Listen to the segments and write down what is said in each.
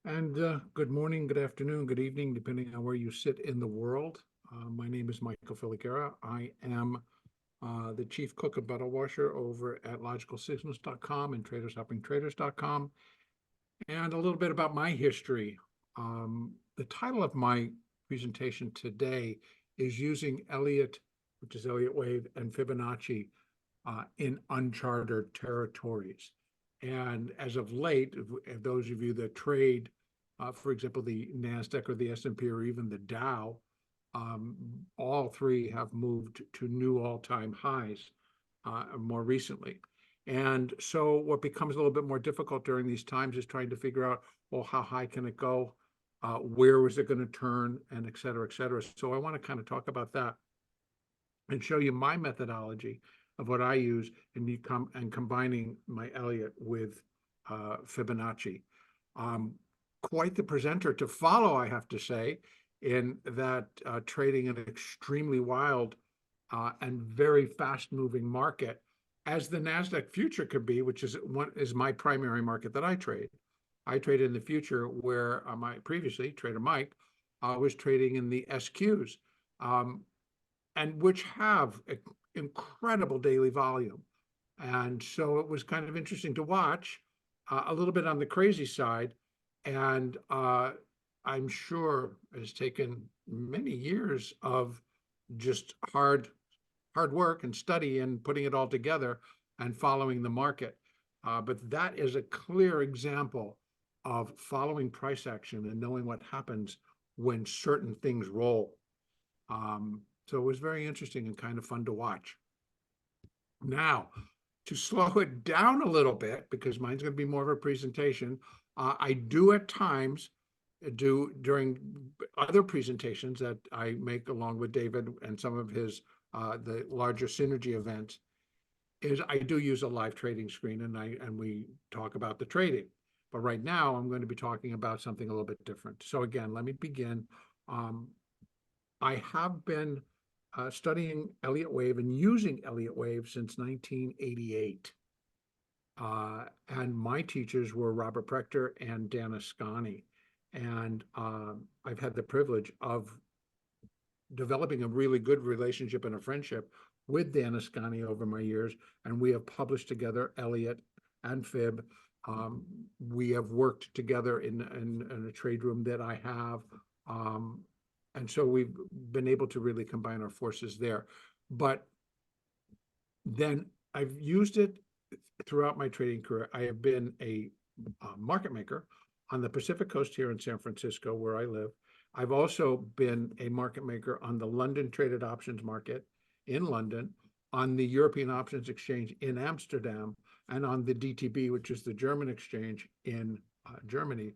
And good morning, good afternoon, good evening, depending on where you sit in the world. My name is Michael Filighera. I am the chief cook and bottle washer over at logicalsignals.com and tradershelpingtraders.com. And a little bit about my history. The title of my presentation today is using Elliott, which is Elliott Wave, and Fibonacci in uncharted territories. And as of late, those of you that trade, for example, the NASDAQ or the S&P or even the Dow, all three have moved to new all-time highs more recently. And so what becomes a little bit more difficult during these times is trying to figure out, well, how high can it go? Where is it going to turn? And et cetera, et cetera. So I want to kind of talk about that and show you my methodology of what I use and combining my Elliott with Fibonacci. Quite the presenter to follow, I have to say, in that trading an extremely wild and very fast-moving market, as the NASDAQ future could be, which is my primary market that I trade. I trade in the future where my previously, Trader Mike, was trading in the SQs. And which have incredible daily volume. And so it was kind of interesting to watch, a little bit on the crazy side. And I'm sure it's taken many years of just hard work and study and putting it all together and following the market. But that is a clear example of following price action and knowing what happens when certain things roll. So it was very interesting and kind of fun to watch. Now, to slow it down a little bit, because mine's going to be more of a presentation, I do at times during other presentations that I make along with David and some of his the larger synergy events, is I do use a live trading screen and we talk about the trading. But right now I'm going to be talking about something a little bit different. So again, let me begin. I have been studying Elliott Wave and using Elliott Wave since 1988. And my teachers were Robert Prechter and Dan Ascani. And I've had the privilege of developing a really good relationship and a friendship with Dan Ascani over my years. And we have published together Elliott and Fib. We have worked together in a trade room that I have. And so we've been able to really combine our forces there. But then I've used it throughout my trading career. I have been a market maker on the Pacific Coast here in San Francisco, where I live. I've also been a market maker on the London traded options market in London, on the European Options Exchange in Amsterdam, and on the DTB, which is the German exchange in Germany.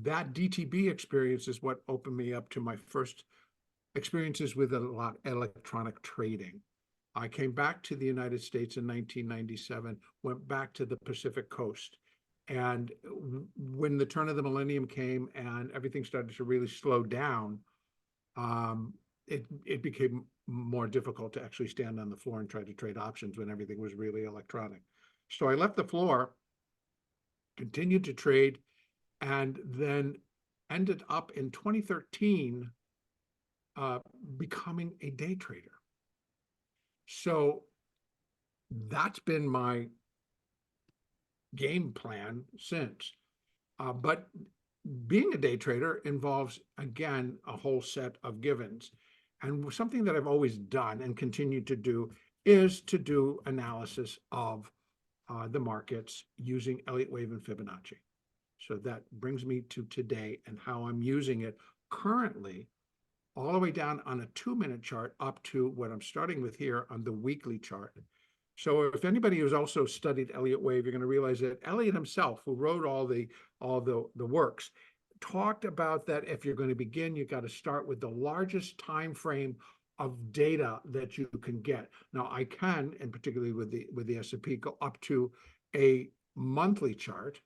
That DTB experience is what opened me up to my first experiences with a lot of electronic trading. I came back to the United States in 1997, went back to the Pacific Coast. And when the turn of the millennium came and everything started to really slow down, it became more difficult to actually stand on the floor and try to trade options when everything was really electronic. So I left the floor, continued to trade, and then ended up in 2013 becoming a day trader. So that's been my game plan since. But being a day trader involves, again, a whole set of givens. And something that I've always done and continue to do is to do analysis of the markets using Elliott Wave and Fibonacci. So that brings me to today and how I'm using it currently, all the way down on a 2-minute chart up to what I'm starting with here on the weekly chart. So if anybody who's also studied Elliott Wave, you're going to realize that Elliott himself, who wrote all the works, talked about that if you're going to begin, you've got to start with the largest time frame of data that you can get. Now I can, and particularly with the S&P, go up to a monthly chart,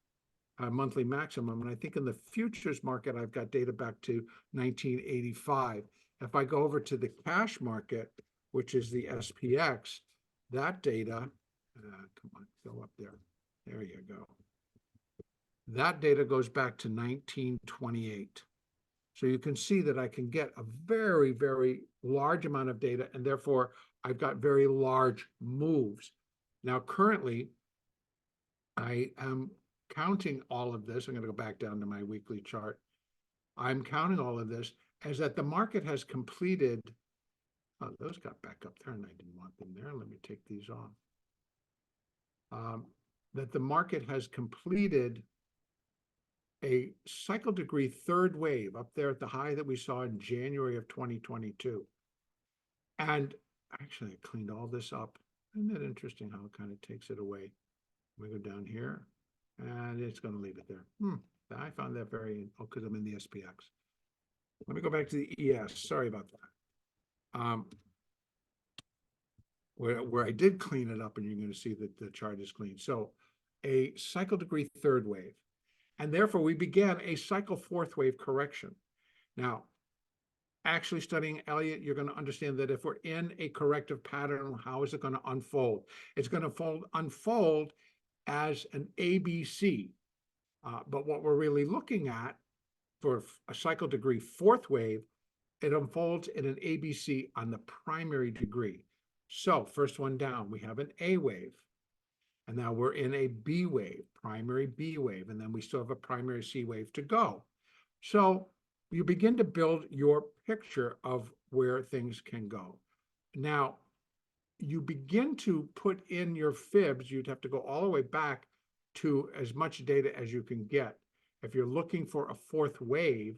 a monthly maximum. And I think in the futures market, I've got data back to 1985. If I go over to the cash market, which is the SPX, that data, come on, go up there. There you go. That data goes back to 1928. So you can see that I can get a very, very large amount of data, and therefore I've got very large moves. Now, currently, I am counting all of this. I'm going to go back down to my weekly chart. I'm counting all of this as that the market has completed. Oh, those got back up there, and I didn't want them there. Let me take these off. That the market has completed a cycle degree third wave up there at the high that we saw in January of 2022. And actually, I cleaned all this up. Isn't that interesting how it kind of takes it away? We go down here, and it's going to leave it there. I found that very, because I'm in the SPX. Let me go back to the ES. Sorry about that. Where I did clean it up, and you're going to see that the chart is clean. So a cycle degree third wave. And therefore, we began a cycle fourth wave correction. Now, actually studying Elliott, you're going to understand that if we're in a corrective pattern, how is it going to unfold? It's going to unfold as an ABC. But what we're really looking at for a cycle degree fourth wave, it unfolds in an ABC on the primary degree. So first one down, we have an A wave. And now we're in a B wave, primary B wave, and then we still have a primary C wave to go. So you begin to build your picture of where things can go. Now, you begin to put in your fibs. You'd have to go all the way back to as much data as you can get. If you're looking for a fourth wave,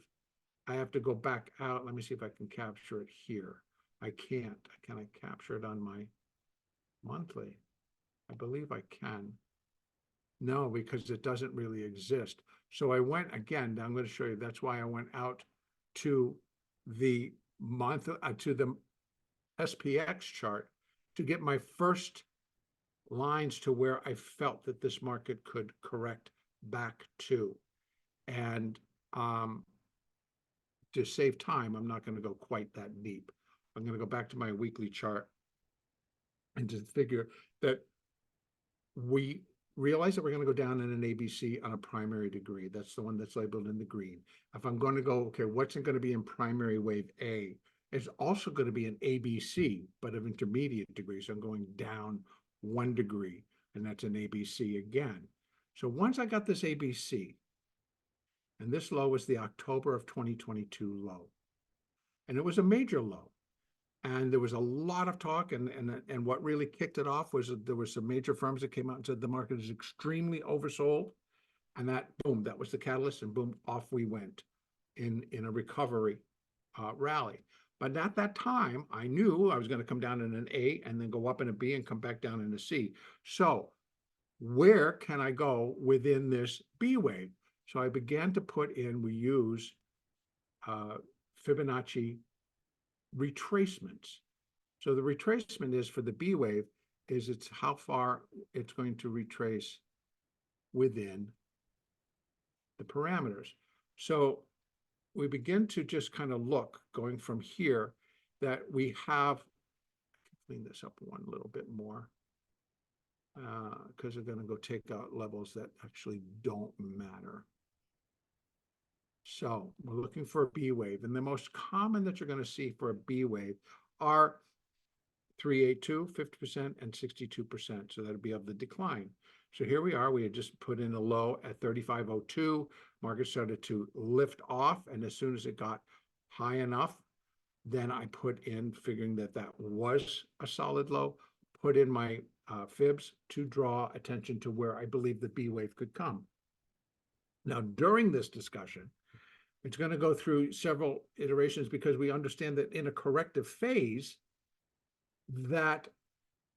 I have to go back out. Let me see if I can capture it here. I can't. Can I capture it on my monthly? I believe I can. No, because it doesn't really exist. So I went again, I'm going to show you, that's why I went out to the month, to the SPX chart to get my first lines to where I felt that this market could correct back to. And to save time, I'm not going to go quite that deep. I'm going to go back to my weekly chart and just figure that we realize that we're going to go down in an ABC on a primary degree. That's the one that's labeled in the green. If I'm going to go, okay, what's it going to be in primary wave A? It's also going to be an ABC, but of intermediate degree. So I'm going down 1 degree, and that's an ABC again. So once I got this ABC, and this low was the October of 2022 low, and it was a major low. And there was a lot of talk, and what really kicked it off was that there were some major firms that came out and said the market is extremely oversold, and that, boom, that was the catalyst, and boom, off we went in a recovery rally. But at that time, I knew I was going to come down in an A and then go up in a B and come back down in a C. So where can I go within this B wave? So I began to put in, we use Fibonacci retracements. So the retracement is for the B wave is it's how far it's going to retrace within the parameters. So we begin to just kind of look going from here that we have, clean this up one little bit more because we're going to go take out levels that actually don't matter. So we're looking for a B wave, and the most common that you're going to see for a B wave are 382, 50%, and 62%. So that'd be of the decline. So here we are. We had just put in a low at 3502. Market started to lift off, and as soon as it got high enough, then I put in, figuring that that was a solid low, put in my fibs to draw attention to where I believe the B wave could come. Now, during this discussion, it's going to go through several iterations because we understand that in a corrective phase that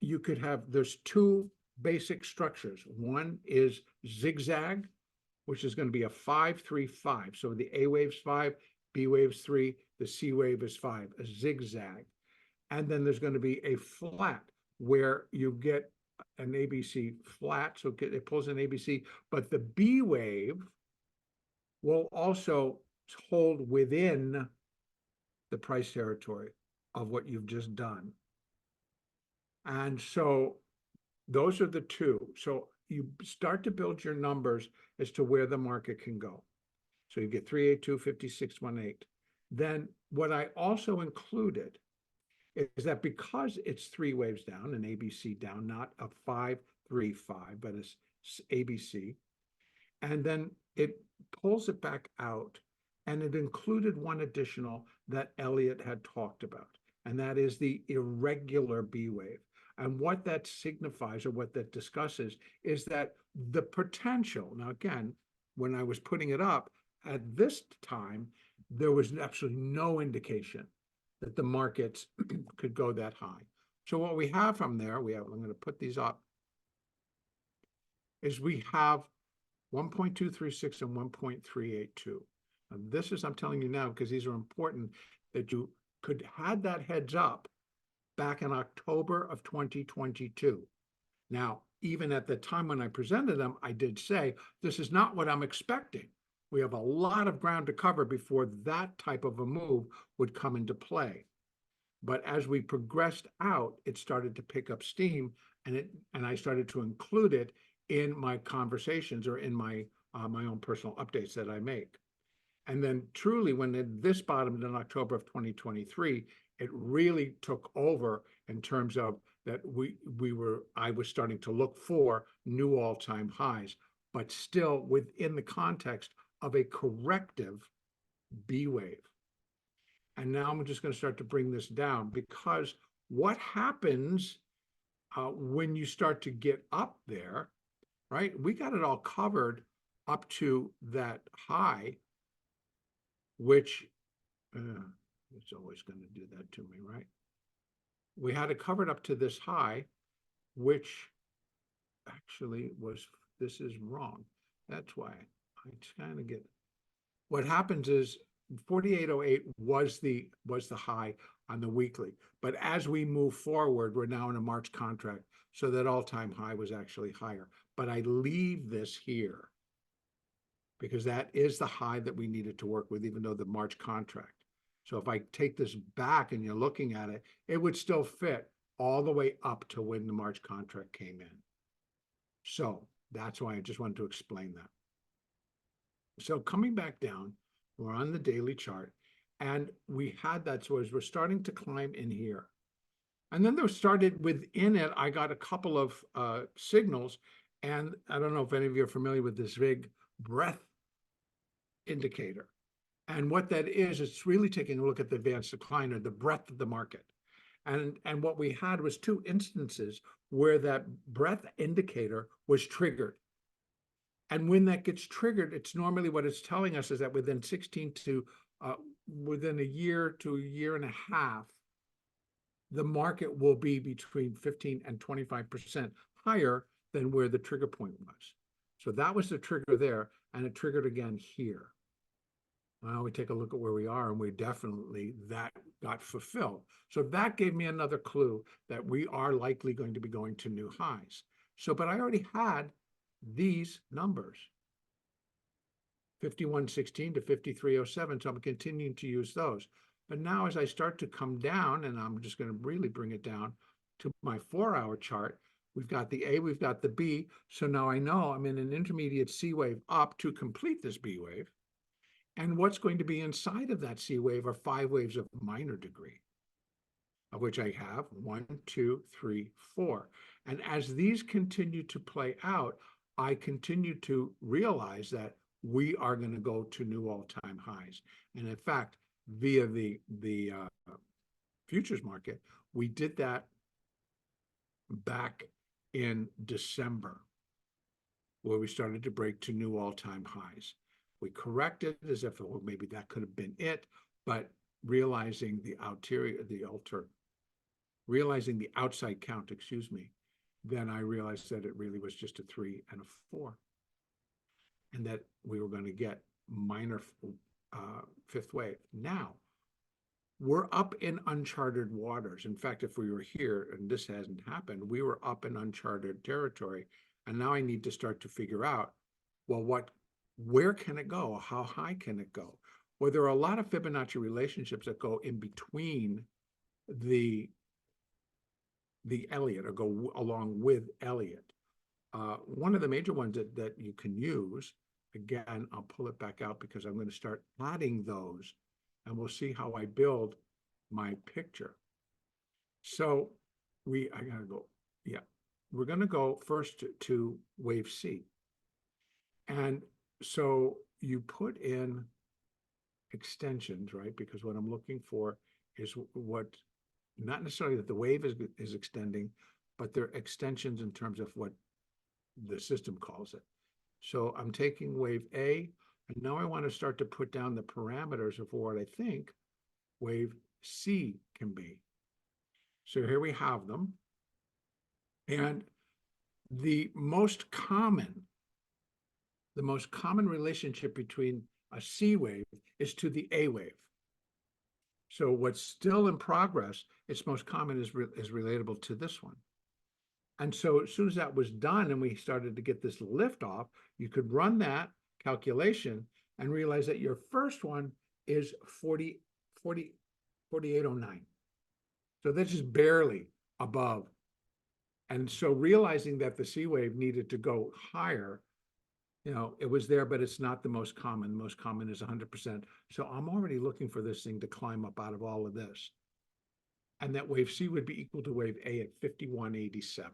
you could have, there's 2 basic structures. One is zigzag, which is going to be a 5-3-5. So the A wave's 5, B wave's 3, the C wave is 5, a zigzag. And then there's going to be a flat where you get an ABC flat, so it pulls an ABC, but the B wave will also hold within the price territory of what you've just done. And so those are the 2. So you start to build your numbers as to where the market can go. So you get 382, 5618. Then what I also included is that because it's three waves down, an ABC down, not a 5-3-5, but it's ABC, and then it pulls it back out, and it included one additional that Elliott had talked about, and that is the irregular B wave. And what that signifies, or what that discusses, is that the potential, now again, when I was putting it up at this time, there was absolutely no indication that the markets could go that high. So what we have from there, I'm going to put these up, is we have 1.236 and 1.382. And this is, I'm telling you now, because these are important, that you could had that heads up back in October of 2022. Now, even at the time when I presented them, I did say, this is not what I'm expecting. We have a lot of ground to cover before that type of a move would come into play. But as we progressed out, it started to pick up steam, and I started to include it in my conversations, or in my own personal updates that I make. And then truly, when this bottomed in October of 2023, it really took over in terms of that I was starting to look for new all-time highs, but still within the context of a corrective B wave. And now I'm just going to start to bring this down, because what happens when you start to get up there, right? We got it all covered up to that high, which it's always going to do that to me, right? We had it covered up to this high, which actually was, this is wrong. That's why I kind of get, what happens is 4808 was the high on the weekly. But as we move forward, we're now in a March contract, so that all-time high was actually higher. But I leave this here because that is the high that we needed to work with, even though the March contract. So if I take this back and you're looking at it, it would still fit all the way up to when the March contract came in. So that's why I just wanted to explain that. So coming back down, we're on the daily chart, and we had that, so as we're starting to climb in here. And then there started within it, I got a couple of signals, and I don't know if any of you are familiar with this big breadth indicator. And what that is, it's really taking a look at the advanced decline, or the breadth of the market. And what we had was two instances where that breadth indicator was triggered. And when that gets triggered, it's normally, what it's telling us is that within 16 to within a year to a year and a half, the market will be between 15 and 25% higher than where the trigger point was. So that was the trigger there, and it triggered again here. Well, we take a look at where we are, and we definitely, that got fulfilled. So that gave me another clue that we are likely going to be going to new highs. So, but I already had these numbers, 5116 to 5307, so I'm continuing to use those. But now as I start to come down, and I'm just going to really bring it down to my 4-hour chart, we've got the A, we've got the B, so now I know I'm in an intermediate C wave up to complete this B wave. And what's going to be inside of that C wave are 5 waves of minor degree, of which I have 1, 2, 3, 4. And as these continue to play out, I continue to realize that we are going to go to new all-time highs. And in fact, via the futures market, we did that back in December, where we started to break to new all-time highs. We corrected as if, well, maybe that could have been it, but realizing the outside count, excuse me, then I realized that it really was just a 3 and a 4, and that we were going to get minor fifth wave. Now, we're up in uncharted waters. In fact, if we were here and this hasn't happened, we were up in uncharted territory. And now I need to start to figure out, well, where can it go? How high can it go? Well, there are a lot of Fibonacci relationships that go in between the Elliott, or go along with Elliott. One of the major ones that you can use, again, I'll pull it back out because I'm going to start adding those, and we'll see how I build my picture. So I gotta go, yeah. We're gonna go first to wave C. And so you put in extensions, right? Because what I'm looking for is what, not necessarily that the wave is extending, but they're extensions in terms of what the system calls it. So I'm taking wave A, and now I want to start to put down the parameters of what I think wave C can be. So here we have them. And the most common relationship between a C wave is to the A wave. So what's still in progress, its most common is relatable to this one. And so as soon as that was done and we started to get this lift off, you could run that calculation and realize that your first one is 4809. So that's just barely above. And so realizing that the C wave needed to go higher, it was there, but it's not the most common. The most common is 100%. So I'm already looking for this thing to climb up out of all of this. And that wave C would be equal to wave A at 5187.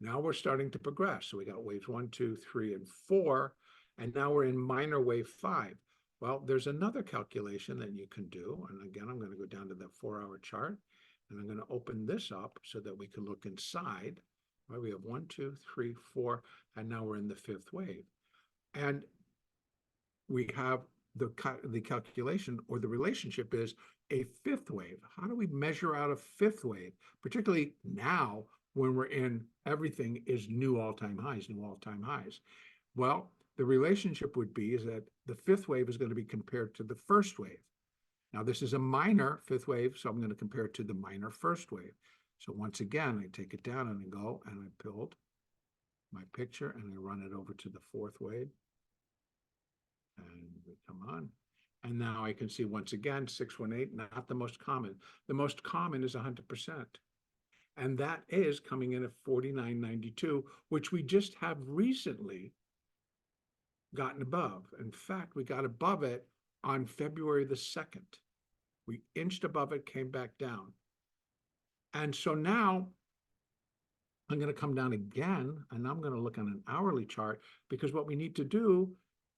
Now we're starting to progress. So we got waves 1, 2, 3, and 4. And now we're in minor wave 5. Well, there's another calculation that you can do. And again, I'm going to go down to the 4-hour chart. And I'm going to open this up so that we can look inside. Right, we have 1, 2, 3, 4, and now we're in the 5th wave. And we have the calculation, or the relationship is a 5th wave. How do we measure out a 5th wave, particularly now when we're in everything is new all-time highs, new all-time highs? Well, the relationship would be is that the 5th wave is going to be compared to the 1st wave. Now, this is a minor 5th wave, so I'm going to compare it to the minor 1st wave. So once again, I take it down and I go and I build my picture and I run it over to the 4th wave. And we come on. And now I can see once again, 618, not the most common. The most common is 100%. And that is coming in at 4992, which we just have recently gotten above. In fact, we got above it on February the 2nd. We inched above it, came back down. And so now I'm going to come down again, and I'm going to look on an hourly chart, because what we need to do,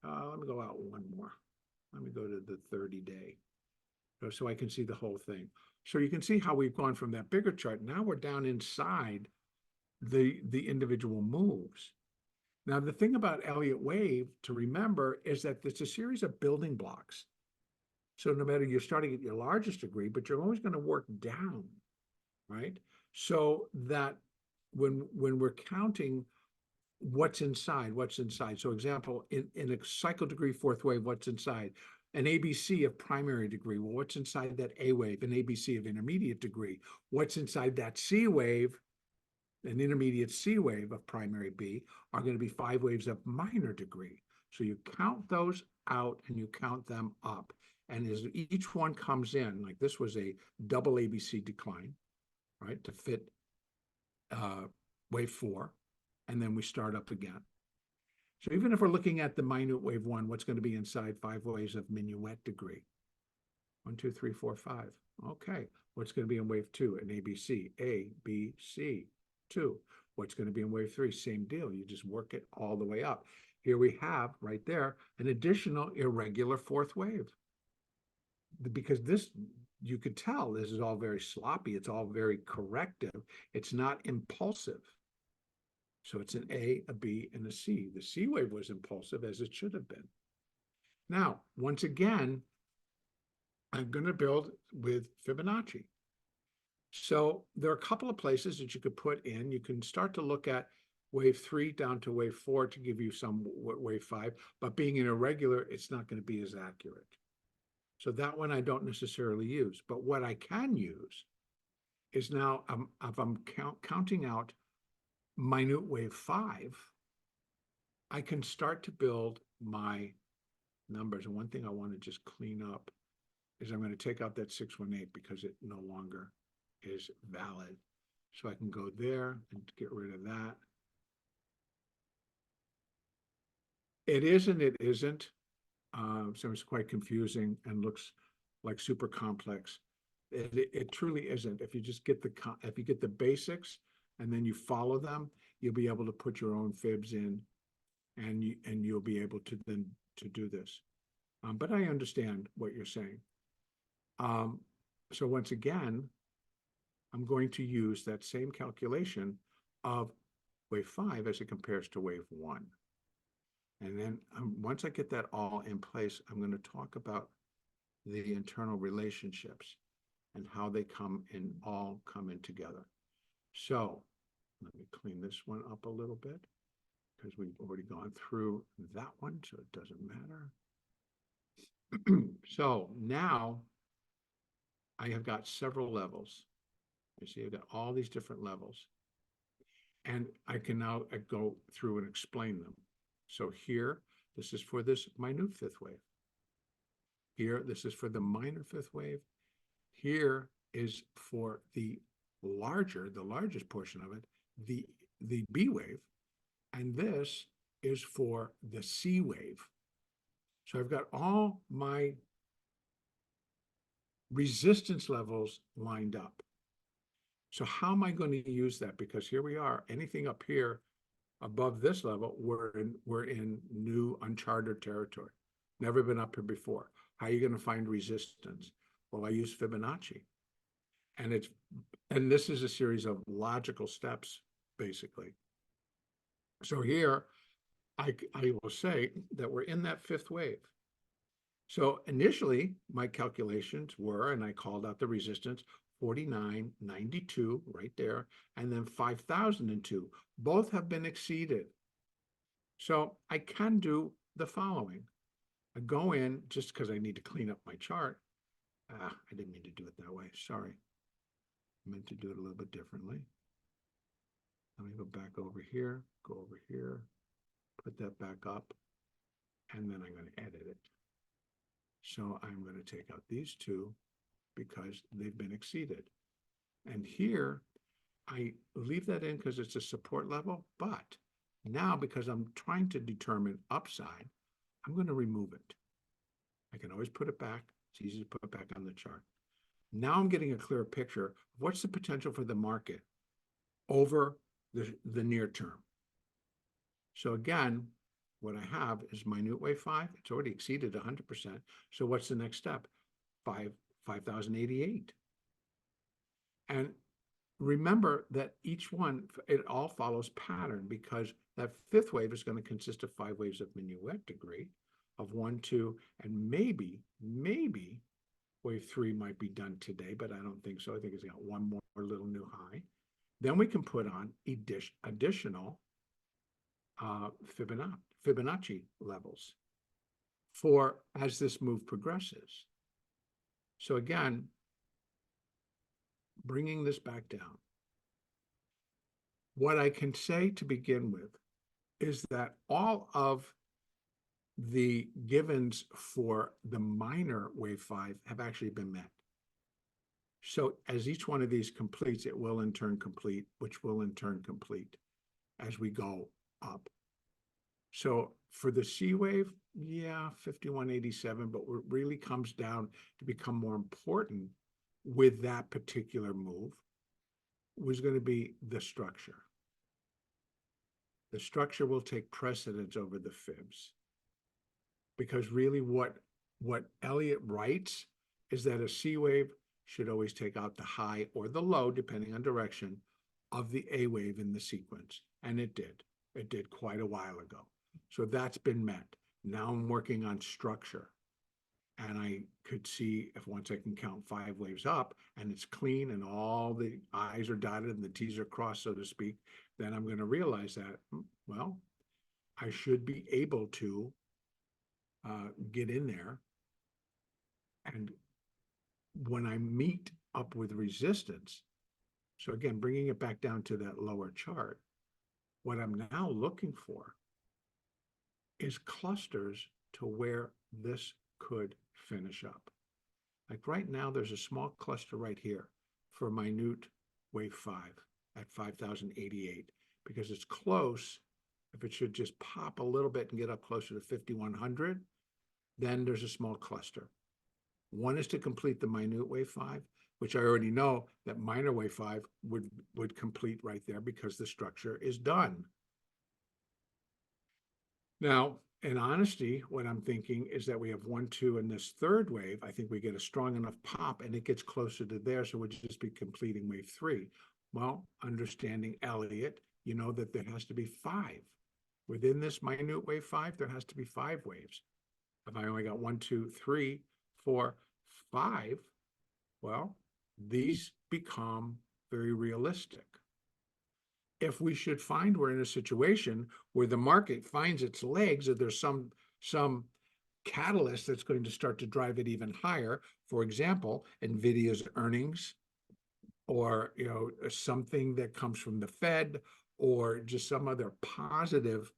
let me go out one more. Let me go to the 30-day so I can see the whole thing. So you can see how we've gone from that bigger chart. Now we're down inside the individual moves. Now, the thing about Elliott wave to remember is that it's a series of building blocks. So no matter you're starting at your largest degree, but you're always going to work down, right? So that when we're counting what's inside. So example, in a cycle degree 4th wave, what's inside? An ABC of primary degree. Well, what's inside that A wave? An ABC of intermediate degree. What's inside that C wave? An intermediate C wave of primary B are going to be 5 waves of minor degree. So you count those out and you count them up. And as each one comes in, like this was a double ABC decline, right, to fit wave 4, and then we start up again. So even if we're looking at the minute wave 1, what's going to be inside 5 waves of minuet degree? 1, 2, 3, 4, 5. Okay. What's going to be in wave 2? An ABC. A, B, C, 2. What's going to be in wave 3? Same deal. You just work it all the way up. Here we have, right there, an additional irregular 4th wave. Because this, you could tell, this is all very sloppy. It's all very corrective. It's not impulsive. So it's an A, a B, and a C. The C wave was impulsive, as it should have been. Now, once again, I'm going to build with Fibonacci. So there are a couple of places that you could put in. You can start to look at wave 3 down to wave 4 to give you some wave 5, but being an irregular, it's not going to be as accurate. So that one I don't necessarily use. But what I can use is now, if I'm counting out minute wave 5, I can start to build my numbers. And one thing I want to just clean up is I'm going to take out that 618 because it no longer is valid. So I can go there and get rid of that. It is and it isn't. So it's quite confusing and looks like super complex. It truly isn't. If you just get if you get the basics and then you follow them, you'll be able to put your own fibs in, and you'll be able to then to do this. But I understand what you're saying. So once again, I'm going to use that same calculation of wave 5 as it compares to wave 1. And then once I get that all in place, I'm going to talk about the internal relationships and how they all come in together. So let me clean this one up a little bit because we've already gone through that one, so it doesn't matter. So now I have got several levels. You see, I've got all these different levels. And I can now go through and explain them. So here, this is for this minute fifth wave. Here, this is for the minor fifth wave. Here is for the largest portion of it, the B wave. And this is for the C wave. So I've got all my resistance levels lined up. So how am I going to use that? Because here we are, anything up here above this level, we're in new uncharted territory. Never been up here before. How are you going to find resistance? Well, I use Fibonacci. And this is a series of logical steps, basically. So here, I will say that we're in that fifth wave. So initially, my calculations were, and I called out the resistance, 49.92 right there, and then 5,002. Both have been exceeded. So I can do the following. I go in just because I need to clean up my chart. I didn't mean to do it that way. Sorry. I meant to do it a little bit differently. Let me go back over here, put that back up, and then I'm going to edit it. So I'm going to take out these two because they've been exceeded. And here, I leave that in because it's a support level, but now because I'm trying to determine upside, I'm going to remove it. I can always put it back. It's easy to put it back on the chart. Now I'm getting a clear picture of what's the potential for the market over the near term. So again, what I have is minute wave 5. It's already exceeded 100%. So what's the next step? 5,088. And remember that each one, it all follows pattern because that fifth wave is going to consist of 5 waves of minuet degree of 1, 2, and maybe wave 3 might be done today, but I don't think so. I think it's got one more little new high. Then we can put on additional Fibonacci levels for as this move progresses. So again, bringing this back down. What I can say to begin with is that all of the givens for the minor wave 5 have actually been met. So as each one of these completes, it will in turn complete, which will in turn complete as we go up. So for the C wave, yeah, 5187, but what really comes down to become more important with that particular move was going to be the structure. The structure will take precedence over the fibs. Because really what Elliott writes is that a C wave should always take out the high or the low, depending on direction, of the A wave in the sequence. And it did. It did quite a while ago. So that's been met. Now I'm working on structure. And I could see if once I can count 5 waves up and it's clean and all the I's are dotted and the T's are crossed, so to speak, then I'm going to realize that, well, I should be able to get in there. And when I meet up with resistance, so again, bringing it back down to that lower chart, what I'm now looking for is clusters to where this could finish up. Like right now, there's a small cluster right here for minute wave 5 at 5,088 because it's close if it should just pop a little bit and get up closer to 5,100, then there's a small cluster. One is to complete the minute wave 5, which I already know that minor wave 5 would complete right there because the structure is done. Now, in honesty, what I'm thinking is that we have 1, 2, and this third wave. I think we get a strong enough pop and it gets closer to there, so we'll just be completing wave 3. Well, understanding Elliott, you know that there has to be 5. Within this minute wave 5, there has to be 5 waves. If I only got 1, 2, 3, 4, 5, well, these become very realistic. If we should find we're in a situation where the market finds its legs, or there's some catalyst that's going to start to drive it even higher, for example, NVIDIA's earnings, or something that comes from the Fed, or just some other positive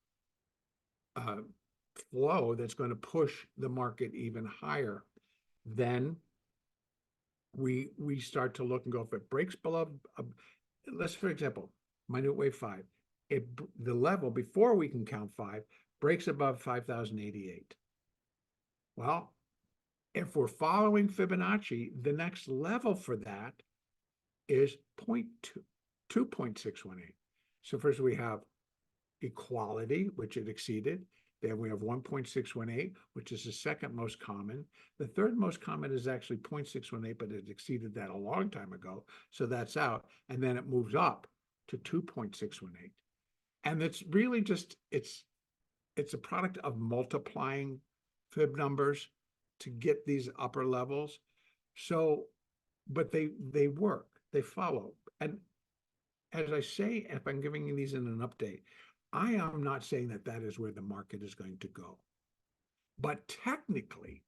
flow that's going to push the market even higher, then we start to look and go, if it breaks below, let's, for example, minute wave 5, the level before we can count 5 breaks above 5,088. Well, if we're following Fibonacci, the next level for that is 2.618. So first we have equality, which it exceeded. Then we have 1.618, which is the second most common. The third most common is actually 0.618, but it exceeded that a long time ago. So that's out. And then it moves up to 2.618. And it's really just, it's a product of multiplying fib numbers to get these upper levels. So, but they work, they follow. And as I say, if I'm giving you these in an update, I am not saying that that is where the market is going to go. But technically,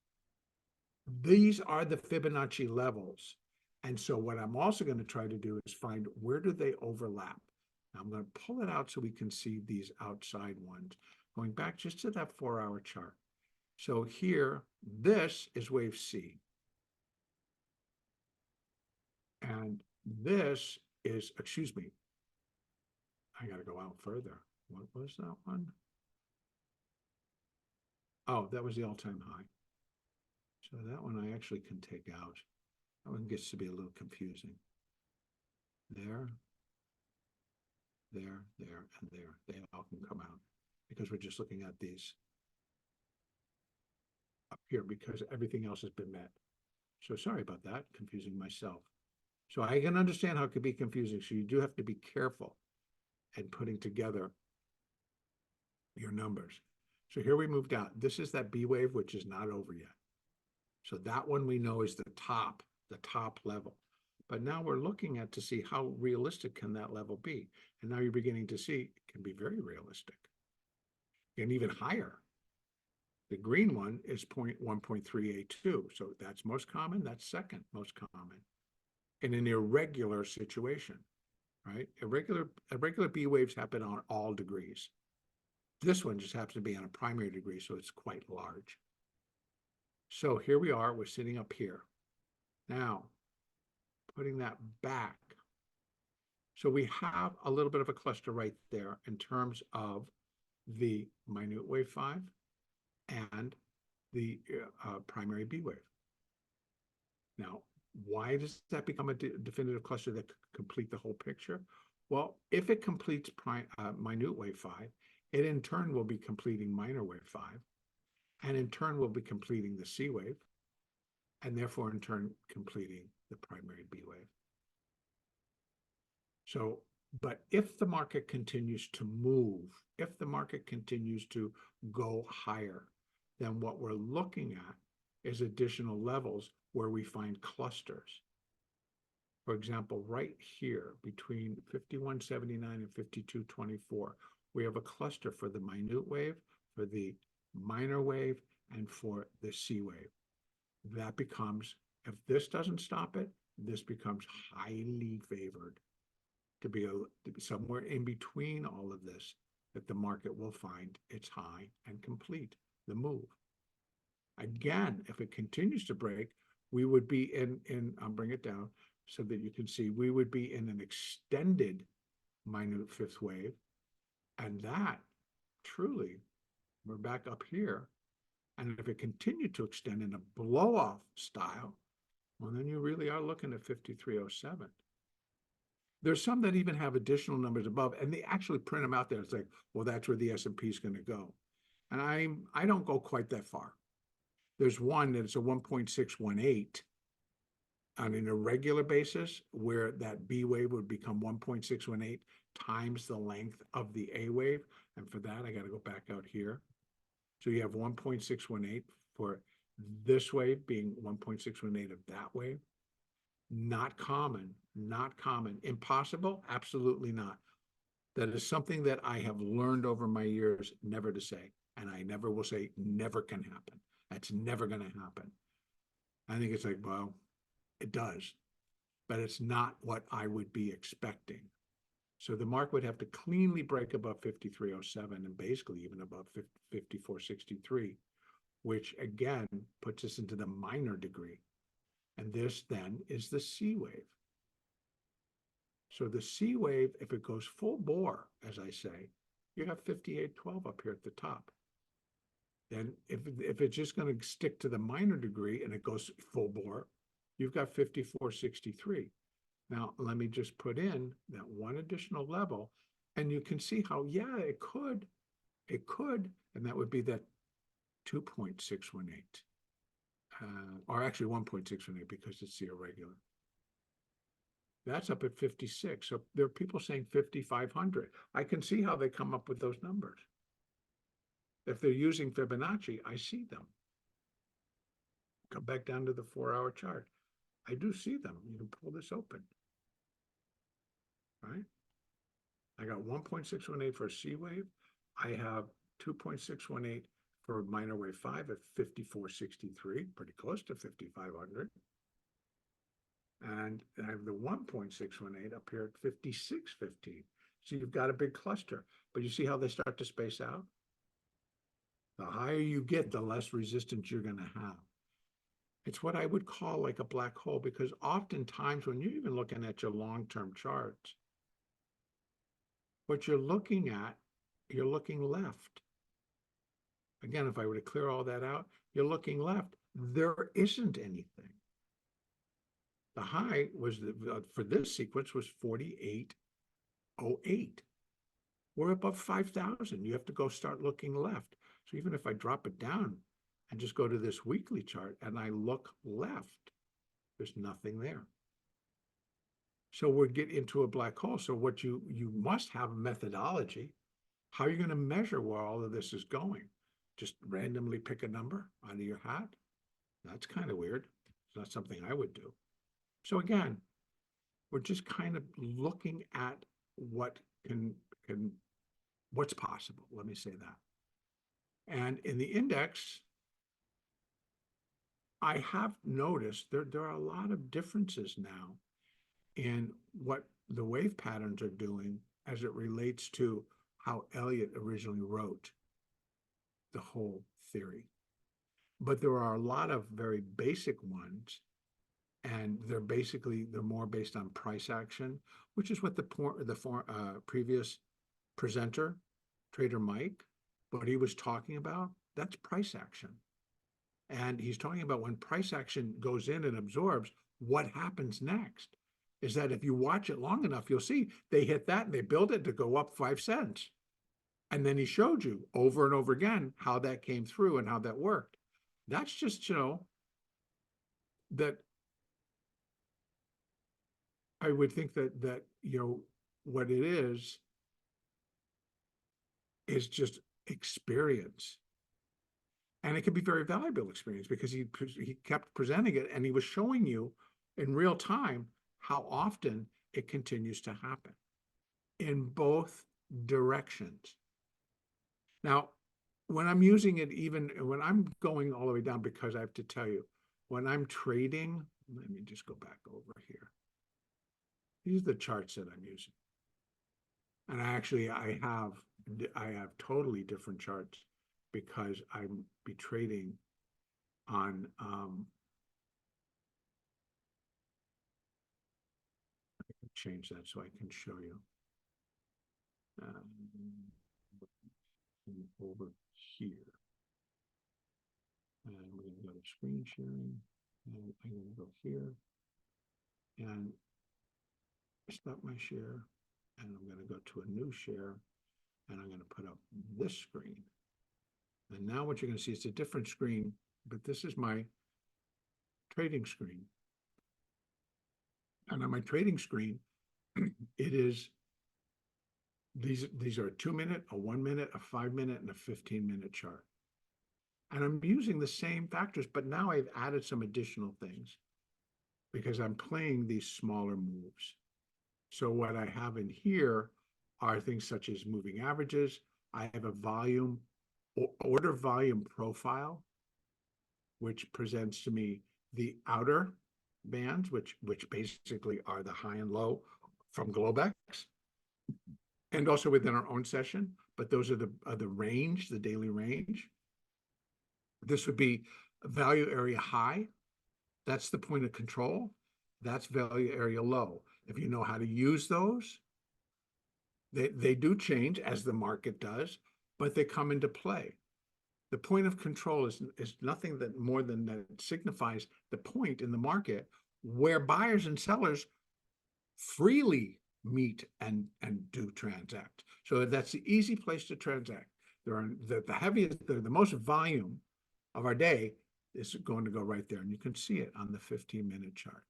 these are the Fibonacci levels. And so what I'm also going to try to do is find where do they overlap. Now I'm going to pull it out so we can see these outside ones. Going back just to that 4-hour chart. So here, this is wave C. And this is, excuse me, I got to go out further. What was that one? Oh, that was the all-time high. So that one I actually can take out. That one gets to be a little confusing. There, there, there, and there. They all can come out because we're just looking at these up here because everything else has been met. So sorry about that, confusing myself. So I can understand how it could be confusing. So you do have to be careful at putting together your numbers. So here we moved out. This is that B wave, which is not over yet. So that one we know is the top level. But now we're looking at to see how realistic can that level be. And now you're beginning to see it can be very realistic and even higher. The green one is 1.382. So that's most common. That's second most common in an irregular situation, right? Irregular B waves happen on all degrees. This one just happens to be on a primary degree, so it's quite large. So here we are, we're sitting up here. Now, putting that back. So we have a little bit of a cluster right there in terms of the minute wave 5 and the primary B wave. Now, why does that become a definitive cluster that could complete the whole picture? Well, if it completes minute wave 5, it in turn will be completing minor wave 5, and in turn will be completing the C wave, and therefore in turn completing the primary B wave. So, but if the market continues to move, if the market continues to go higher, then what we're looking at is additional levels where we find clusters. For example, right here between 51.79 and 52.24, we have a cluster for the minute wave, for the minor wave, and for the C wave. That becomes, if this doesn't stop it, this becomes highly favored to be somewhere in between all of this, that the market will find its high and complete the move. Again, if it continues to break, we would be in I'll bring it down so that you can see, we would be in an extended minute fifth wave, and that truly, we're back up here. And if it continued to extend in a blow-off style, well, then you really are looking at 5307. There's some that even have additional numbers above, and they actually print them out there. It's like, well, that's where the S&P is going to go. And I don't go quite that far. There's one that's a 1.618 on an irregular basis, where that B wave would become 1.618 times the length of the A wave. And for that, I got to go back out here. So you have 1.618 for this wave being 1.618 of that wave. Not common, not common. Impossible? Absolutely not. That is something that I have learned over my years never to say. And I never will say never can happen. That's never going to happen. I think it's like, well, it does, but it's not what I would be expecting. So the mark would have to cleanly break above 5307 and basically even above 5463, which again puts us into the minor degree. And this then is the C wave. So the C wave, if it goes full bore, as I say, you have 5812 up here at the top. Then if it's just going to stick to the minor degree and it goes full bore, you've got 5463. Now, let me just put in that one additional level, and you can see how, yeah, it could, and that would be that 2.618, or actually 1.618 because it's the irregular. That's up at 56. So there are people saying 5,500. I can see how they come up with those numbers. If they're using Fibonacci, I see them. Come back down to the 4-hour chart. I do see them. You can pull this open. Right? I got 1.618 for a C wave. I have 2.618 for minor wave 5 at 5463, pretty close to 5,500. And I have the 1.618 up here at 5615. So you've got a big cluster, but you see how they start to space out? The higher you get, the less resistance you're going to have. It's what I would call like a black hole, because oftentimes when you're even looking at your long-term charts, what you're looking at, you're looking left. Again, if I were to clear all that out, you're looking left. There isn't anything. The high was, for this sequence, was 4808. We're above 5,000. You have to go start looking left. So even if I drop it down and just go to this weekly chart and I look left, there's nothing there. So we're getting into a black hole. So what you must have a methodology. How are you going to measure where all of this is going? Just randomly pick a number out of your hat? That's kind of weird. It's not something I would do. So again, we're just kind of looking at what what's possible. Let me say that. And in the index, I have noticed there are a lot of differences now in what the wave patterns are doing as it relates to how Elliott originally wrote the whole theory. But there are a lot of very basic ones, and they're more based on price action, which is what the previous presenter, Trader Mike, what he was talking about, that's price action. And he's talking about when price action goes in and absorbs, what happens next is that if you watch it long enough, you'll see they hit that and they build it to go up 5 cents. And then he showed you over and over again how that came through and how that worked. That's just, that I would think that what it is just experience. And it can be very valuable experience because he kept presenting it and he was showing you in real time how often it continues to happen in both directions. Now, when I'm using it, even when I'm going all the way down, because I have to tell you, when I'm trading, let me just go back over here. These are the charts that I'm using. And I have totally different charts because I'm be trading on I can change that so I can show you. and over here. And we're going to go to screen sharing. And I'm going to go here and stop my share. And I'm going to go to a new share. And I'm going to put up this screen. And now what you're going to see is a different screen, but this is my trading screen. And on my trading screen, it is these are a 2-minute, a 1-minute, a 5-minute, and a 15-minute chart. And I'm using the same factors, but now I've added some additional things because I'm playing these smaller moves. So what I have in here are things such as moving averages. I have a volume, order volume profile, which presents to me the outer bands, which basically are the high and low from Globex, and also within our own session. But those are the range, the daily range. This would be value area high. That's the point of control. That's value area low. If you know how to use those, they do change as the market does, but they come into play. The point of control is nothing that more than that it signifies the point in the market where buyers and sellers freely meet and do transact. So that's the easy place to transact. There are the heaviest, the most volume of our day is going to go right there, and you can see it on the 15-minute chart.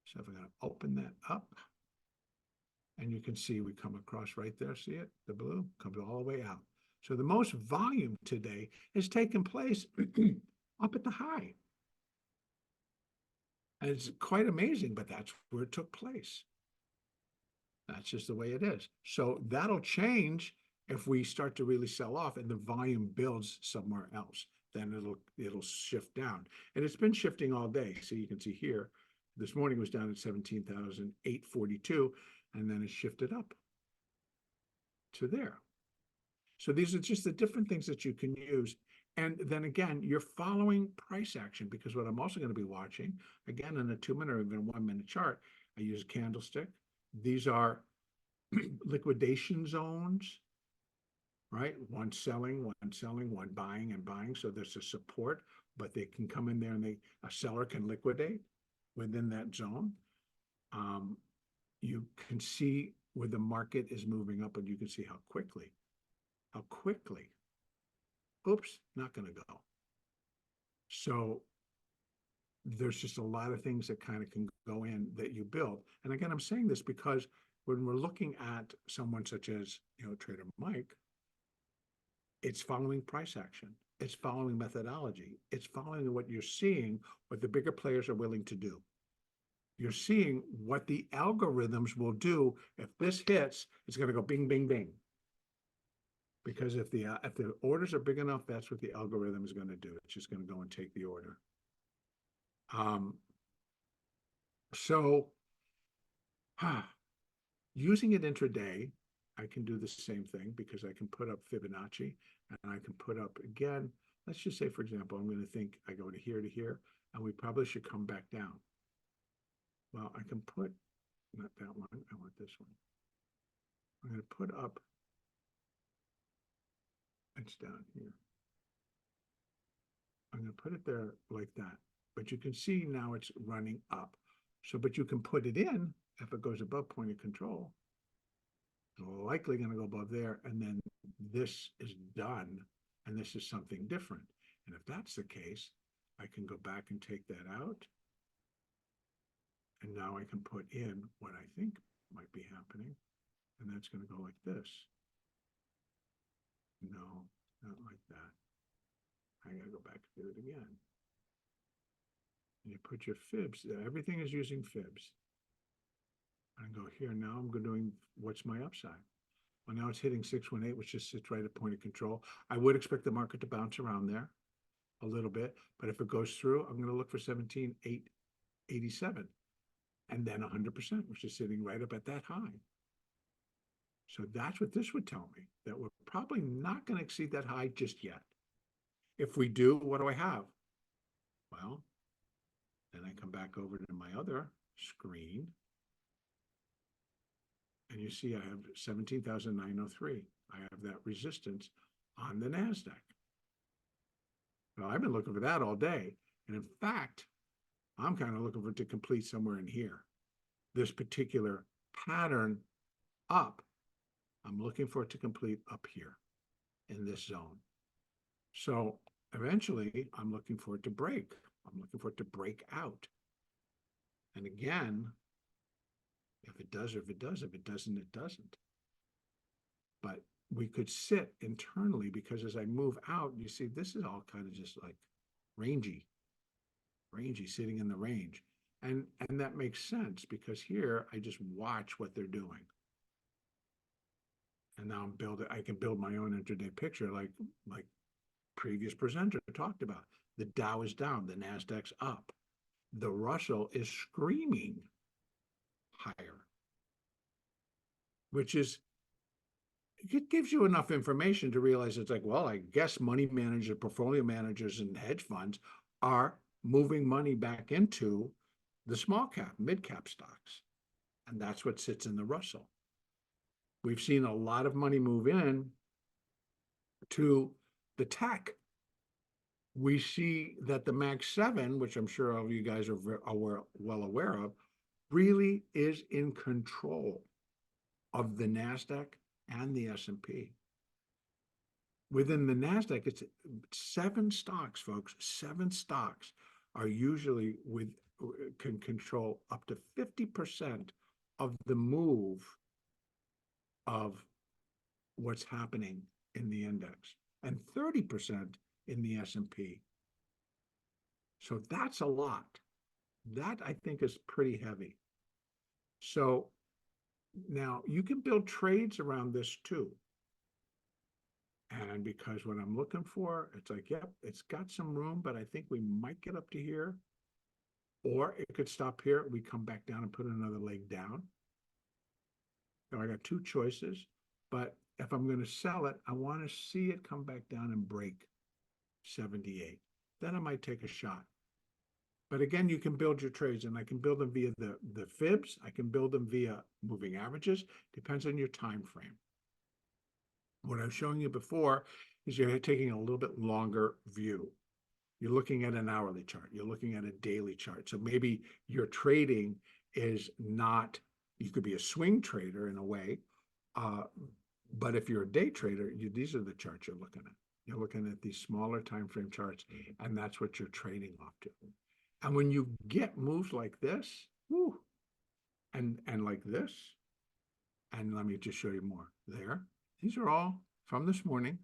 So if I'm going to open that up, and you can see we come across right there, see it? The blue comes all the way out. So the most volume today has taken place up at the high. And it's quite amazing, but that's where it took place. That's just the way it is. So that'll change if we start to really sell off and the volume builds somewhere else. Then it'll shift down. And it's been shifting all day. So you can see here, this morning was down at 17,842, and then it shifted up to there. So these are just the different things that you can use. And then again, you're following price action, because what I'm also going to be watching, again, in a 2-minute or even 1-minute chart, I use a candlestick. These are liquidation zones, right? One selling, one buying and buying. So there's a support, but they can come in there and a seller can liquidate within that zone. You can see where the market is moving up, and you can see how quickly, oops, not going to go. So there's just a lot of things that kind of can go in that you build. And again, I'm saying this because when we're looking at someone such as, Trader Mike, it's following price action. It's following methodology. It's following what you're seeing, what the bigger players are willing to do. You're seeing what the algorithms will do. If this hits, it's going to go bing, bing, bing. Because if the orders are big enough, that's what the algorithm is going to do. It's just going to go and take the order. Using it intraday, I can do the same thing because I can put up Fibonacci, and I can put up, again, let's just say, for example, I'm going to think I go to here, and we probably should come back down. Well, I can put, not that one, I want this one. I'm going to put up, it's down here. I'm going to put it there like that. But you can see now it's running up. So, but you can put it in if it goes above point of control. It's likely going to go above there, and then this is done, and this is something different. And if that's the case, I can go back and take that out. And now I can put in what I think might be happening, and that's going to go like this. No, not like that. I got to go back and do it again. And you put your fibs, everything is using fibs. And go here, now I'm doing, what's my upside? Well, now it's hitting 618, which just sits right at point of control. I would expect the market to bounce around there a little bit, but if it goes through, I'm going to look for 17,887, and then 100%, which is sitting right up at that high. So that's what this would tell me, that we're probably not going to exceed that high just yet. If we do, what do I have? Well, then I come back over to my other screen, and you see I have 17,903. I have that resistance on the NASDAQ. Well, I've been looking for that all day. And in fact, I'm kind of looking for it to complete somewhere in here. This particular pattern up, I'm looking for it to complete up here in this zone. So eventually, I'm looking for it to break. I'm looking for it to break out. And again, if it does, if it does, if it doesn't, it doesn't. But we could sit internally, because as I move out, you see, this is all kind of just like rangy, sitting in the range. And that makes sense, because here I just watch what they're doing. And now I can build my own intraday picture like previous presenter talked about. The Dow is down, the NASDAQ's up. The Russell is screaming higher, which is, it gives you enough information to realize it's like, well, I guess money managers, portfolio managers, and hedge funds are moving money back into the small cap, mid cap stocks. And that's what sits in the Russell. We've seen a lot of money move in to the tech. We see that the Mag 7, which I'm sure all of you guys are well aware of, really is in control of the NASDAQ and the S&P. Within the NASDAQ, it's 7 stocks, folks. 7 stocks are usually can control up to 50% of the move of what's happening in the index, and 30% in the S&P. So that's a lot. That, I think, is pretty heavy. So now you can build trades around this too. And because what I'm looking for, it's like, yep, it's got some room, but I think we might get up to here. Or it could stop here. We come back down and put another leg down. So I got 2 choices. But if I'm going to sell it, I want to see it come back down and break 78. Then I might take a shot. But again, you can build your trades, and I can build them via the fibs. I can build them via moving averages. Depends on your time frame. What I was showing you before is you're taking a little bit longer view. You're looking at an hourly chart. You're looking at a daily chart. So maybe your trading is not, you could be a swing trader in a way, but if you're a day trader, these are the charts you're looking at. You're looking at these smaller time frame charts, and that's what you're trading off to. And when you get moves like this, whoo, and like this, and let me just show you more there. These are all from this morning,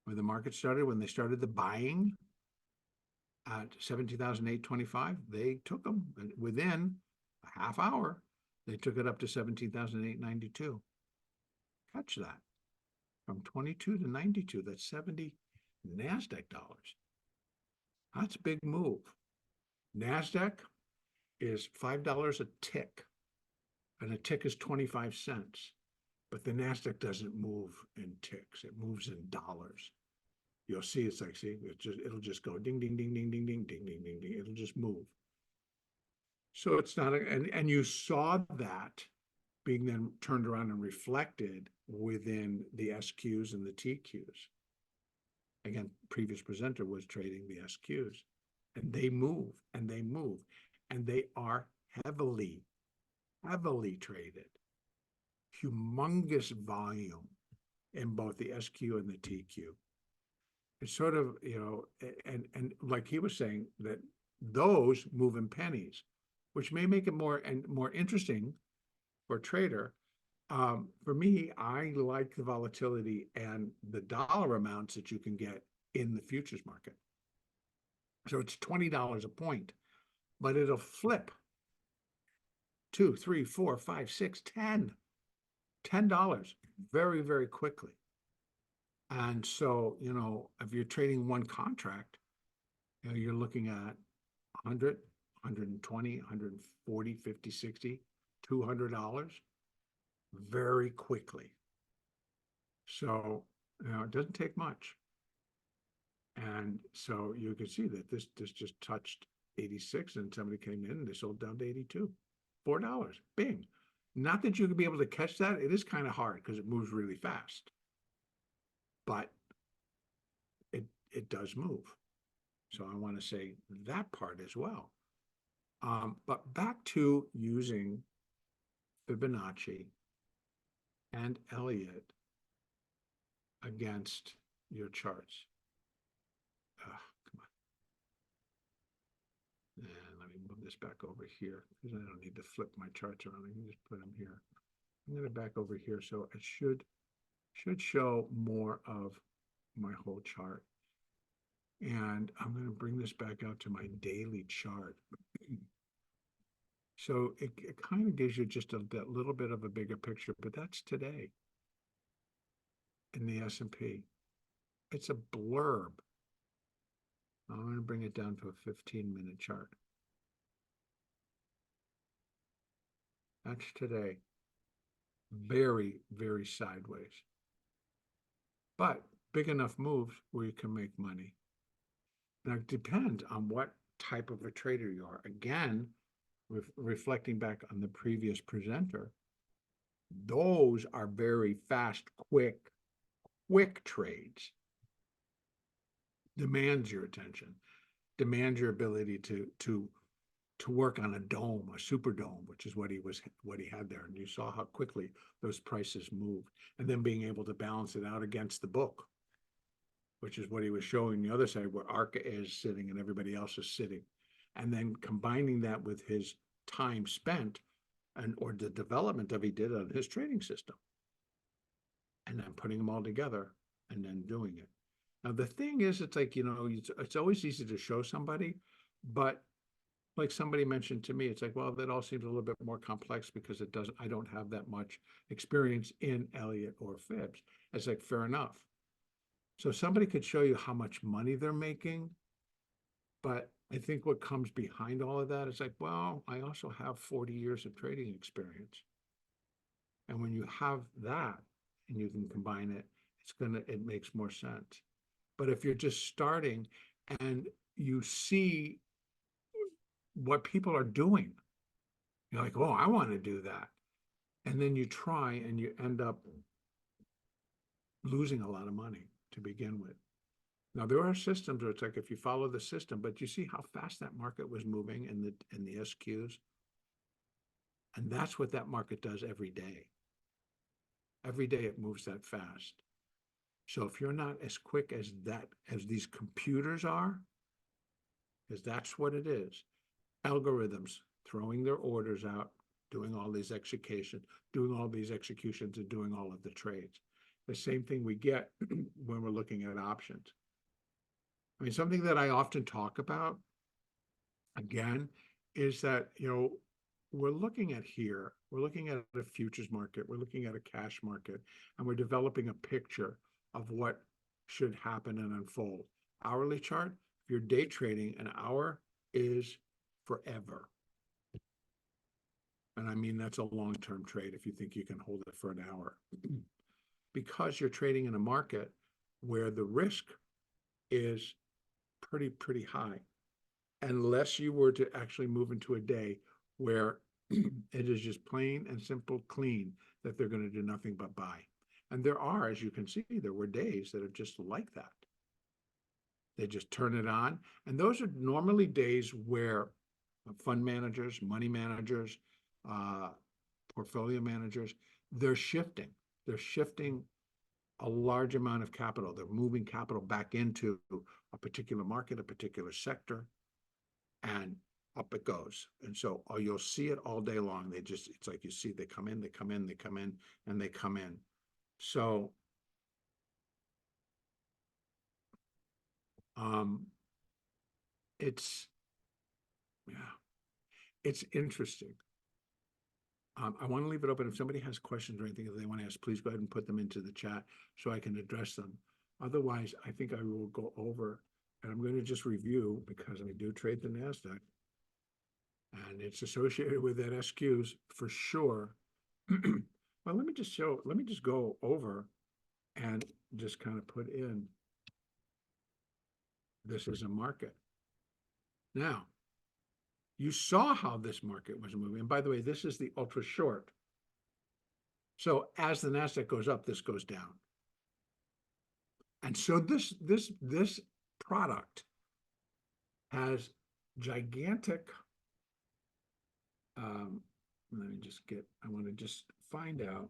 when the market started, when they started the buying at 17,825. They took them within a half hour. They took it up to 17,892. Catch that. From 22 to 92, that's 70 NASDAQ dollars. That's a big move. NASDAQ is $5 a tick, and a tick is 25 cents. But the NASDAQ doesn't move in ticks. It moves in dollars. You'll see, it's like, see, it'll just go ding, ding, ding, ding, ding, ding, ding, ding, ding, ding. It'll just move. So it's not, and you saw that being then turned around and reflected within the SQs and the TQs. Again, previous presenter was trading the SQs, and they move, and they move, and they are heavily traded. Humongous volume in both the SQ and the TQ. It's sort of, and like he was saying, that those move in pennies, which may make it more interesting for a trader. For me, I like the volatility and the dollar amounts that you can get in the futures market. So it's $20 a point, but it'll flip 2, 3, 4, 5, 6, 10. $10 very, very quickly. And so, if you're trading one contract, you're looking at 100, 120, 140, 50, 60, $200 very quickly. So, it doesn't take much. And so you can see that this just touched 86, and somebody came in and they sold down to 82. $4. Bing. Not that you could be able to catch that. It is kind of hard because it moves really fast, but it does move. So I want to say that part as well. But back to using Fibonacci and Elliott against your charts. Come on. And let me move this back over here because I don't need to flip my charts around. I can just put them here. I'm going to back over here so it should show more of my whole chart. And I'm going to bring this back out to my daily chart. So it kind of gives you just that little bit of a bigger picture, but that's today in the S&P. It's a blurb. I'm going to bring it down to a 15-minute chart. That's today. Very, very sideways. But big enough moves where you can make money. Now, it depends on what type of a trader you are. Again, reflecting back on the previous presenter, those are very fast, quick trades. Demands your attention, demands your ability to work on a dome, a super dome, which is what he had there. And you saw how quickly those prices moved, and then being able to balance it out against the book, which is what he was showing the other side, where ARCA is sitting and everybody else is sitting. And then combining that with his time spent or the development that he did on his trading system. And then putting them all together and then doing it. Now, the thing is, it's like, it's always easy to show somebody, but like somebody mentioned to me, it's like, well, that all seems a little bit more complex because I don't have that much experience in Elliott or Fibs. It's like, fair enough. So somebody could show you how much money they're making, but I think what comes behind all of that is like, well, I also have 40 years of trading experience. And when you have that and you can combine it, it makes more sense. But if you're just starting and you see what people are doing, you're like, oh, I want to do that. And then you try and you end up losing a lot of money to begin with. Now, there are systems where it's like if you follow the system, but you see how fast that market was moving in the SQs. And that's what that market does every day. Every day it moves that fast. So if you're not as quick as these computers are, because that's what it is, algorithms throwing their orders out, doing all these executions, and doing all of the trades. The same thing we get when we're looking at options. I mean, something that I often talk about, again, is that, we're looking at a futures market, we're looking at a cash market, and we're developing a picture of what should happen and unfold. Hourly chart, if you're day trading, an hour is forever. And I mean, that's a long-term trade if you think you can hold it for an hour. Because you're trading in a market where the risk is pretty high, unless you were to actually move into a day where it is just plain and simple clean that they're going to do nothing but buy. And there are, as you can see, there were days that are just like that. They just turn it on. And those are normally days where fund managers, money managers, portfolio managers, they're shifting. They're shifting a large amount of capital. They're moving capital back into a particular market, a particular sector, and up it goes. And so you'll see it all day long. It's like you see, they come in, and they come in. So it's interesting. I want to leave it open. If somebody has questions or anything that they want to ask, please go ahead and put them into the chat so I can address them. Otherwise, I think I will go over, and I'm going to just review, because I do trade the NASDAQ, and it's associated with that SQs for sure. Well, let me just go over and just kind of put in, this is a market. Now, you saw how this market was moving. And by the way, this is the ultra short. So as the NASDAQ goes up, this goes down. And so this product has gigantic, let me just I want to just find out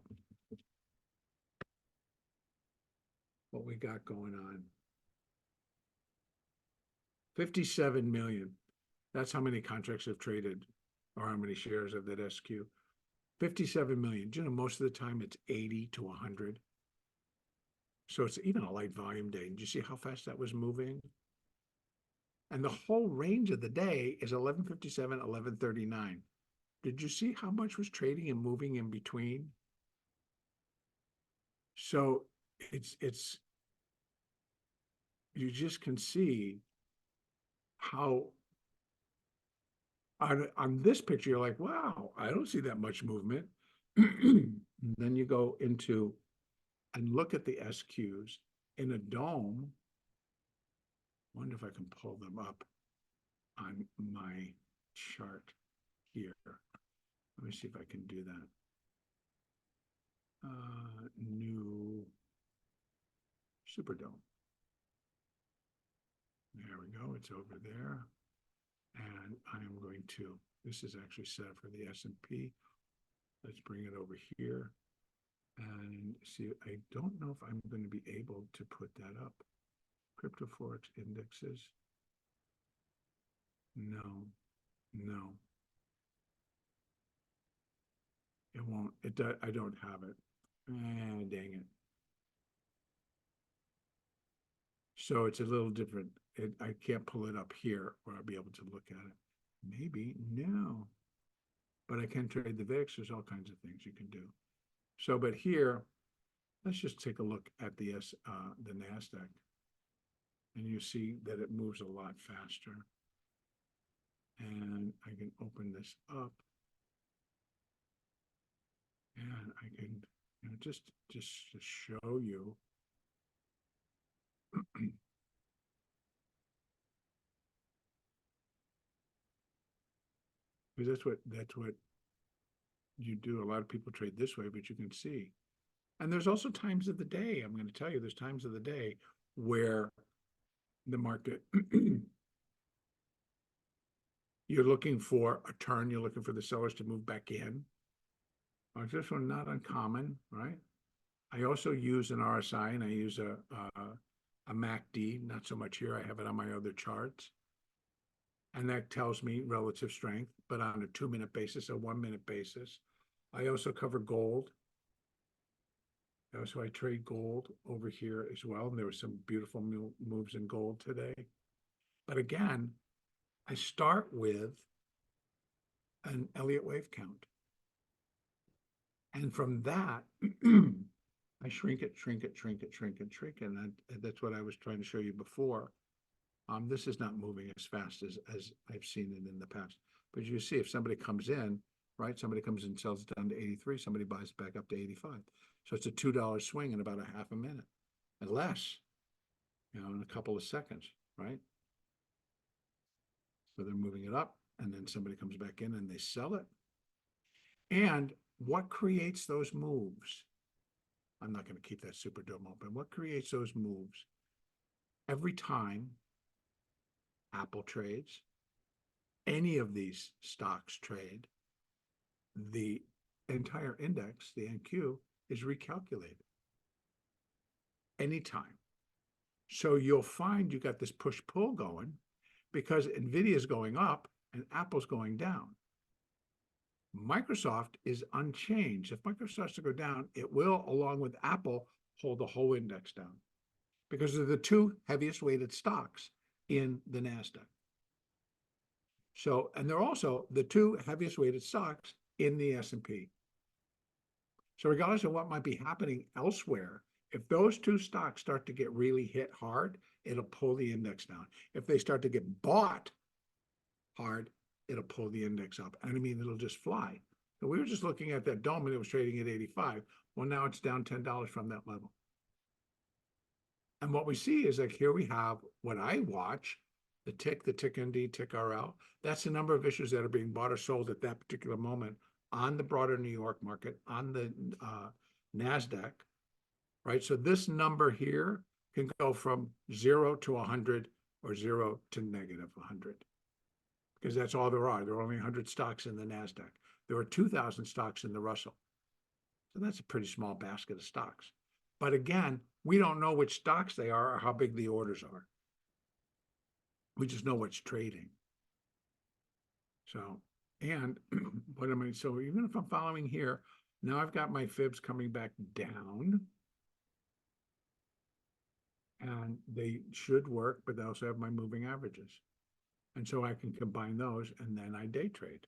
what we got going on. 57 million. That's how many contracts have traded, or how many shares of that SQ. 57 million. Do you know, most of the time it's 80 to 100. So it's even a light volume day. Did you see how fast that was moving? And the whole range of the day is 1157, 1139. Did you see how much was trading and moving in between? So it's you just can see how on this picture, you're like, wow, I don't see that much movement. Then you go into and look at the SQs in a dome. Wonder if I can pull them up on my chart here. Let me see if I can do that. New Superdome. There we go. It's over there. And I am going to, this is actually set up for the S&P. Let's bring it over here and see. I don't know if I'm going to be able to put that up. Crypto Forex indexes. No. It won't. I don't have it. Dang it. So it's a little different. I can't pull it up here where I'll be able to look at it. Maybe, no. But I can trade the VIX. There's all kinds of things you can do. So, but here, let's just take a look at the NASDAQ. And you see that it moves a lot faster. And I can open this up. And I can, just to show you. Because that's what you do. A lot of people trade this way, but you can see. And there's also times of the day, I'm going to tell you, there's times of the day where the market, you're looking for a turn, you're looking for the sellers to move back in. This one, not uncommon, right? I also use an RSI and I use a MACD, not so much here. I have it on my other charts. And that tells me relative strength, but on a 2-minute basis, a 1-minute basis. I also cover gold. So I trade gold over here as well. And there were some beautiful moves in gold today. But again, I start with an Elliott wave count. And from that, I shrink it. And that's what I was trying to show you before. This is not moving as fast as I've seen it in the past. But you see, if somebody comes in, right? Somebody comes in and sells it down to 83. Somebody buys it back up to 85. So it's a $2 swing in about a half a minute and less, in a couple of seconds, right? So they're moving it up and then somebody comes back in and they sell it. And what creates those moves? I'm not going to keep that Superdome open. What creates those moves? Every time Apple trades, any of these stocks trade, the entire index, the NQ, is recalculated anytime. So you'll find you got this push-pull going because NVIDIA is going up and Apple's going down. Microsoft is unchanged. If Microsoft starts to go down, it will, along with Apple, hold the whole index down because they're the two heaviest weighted stocks in the NASDAQ. So, and they're also the two heaviest weighted stocks in the S&P. So regardless of what might be happening elsewhere, if those two stocks start to get really hit hard, it'll pull the index down. If they start to get bought hard, it'll pull the index up. And I mean, it'll just fly. So we were just looking at that dome and it was trading at 85. Well, now it's down $10 from that level. And what we see is like here we have what I watch, the tick ND, tick RL. That's the number of issues that are being bought or sold at that particular moment on the broader New York market, on the NASDAQ, right? So this number here can go from 0 to 100 or 0 to negative 100 because that's all there are. There are only 100 stocks in the NASDAQ. There are 2,000 stocks in the Russell. So that's a pretty small basket of stocks. But again, we don't know which stocks they are or how big the orders are. We just know what's trading. So, and what am I, so even if I'm following here, now I've got my fibs coming back down. And they should work, but they also have my moving averages. And so I can combine those and then I day trade.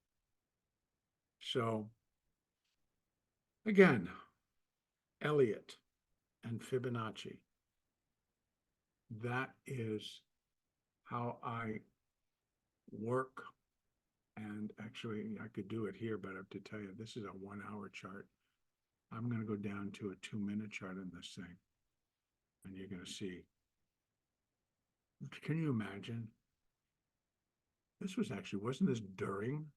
So again, Elliott and Fibonacci. That is how I work. And actually, I could do it here, but I have to tell you, this is a 1 hour chart. I'm going to go down to a 2-minute chart in this thing. And you're going to see. Can you imagine? This was actually, wasn't this during?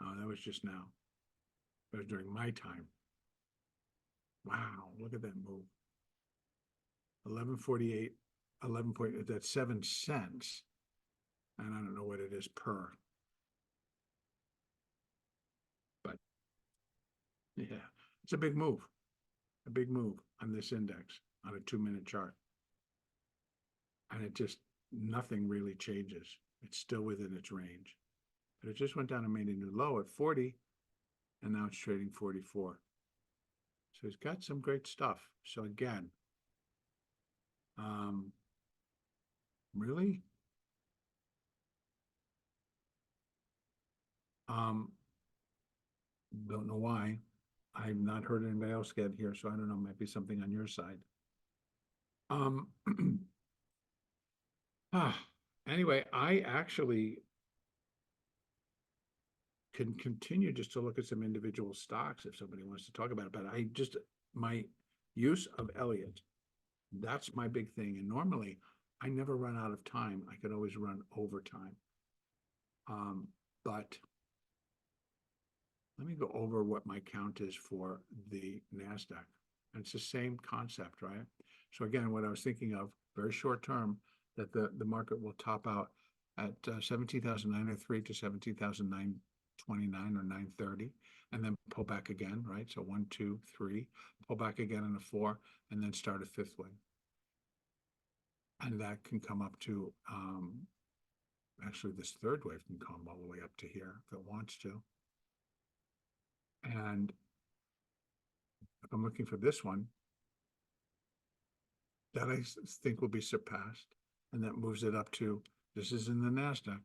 Oh, that was just now. That was during my time. Wow, look at that move. 1148, 11 point, that's 7 cents. And I don't know what it is per. But yeah, it's a big move on this index on a 2-minute chart. And it just, nothing really changes. It's still within its range. But it just went down and made a new low at 40, and now it's trading 44. So it's got some great stuff. So again, really? Don't know why. I've not heard anybody else get here, so I don't know. Might be something on your side. Anyway, I actually can continue just to look at some individual stocks if somebody wants to talk about it. But my use of Elliott, that's my big thing. And normally I never run out of time. I could always run overtime. But let me go over what my count is for the NASDAQ. And it's the same concept, right? So again, what I was thinking of, very short term, that the market will top out at 17,903 to 17,929 or 930, and then pull back again, right? So 1, 2, 3, pull back again in a 4, and then start a fifth wave. And that can come up to, actually this third wave can come all the way up to here if it wants to. And if I'm looking for this one, that I think will be surpassed, and that moves it up to, this is in the NASDAQ,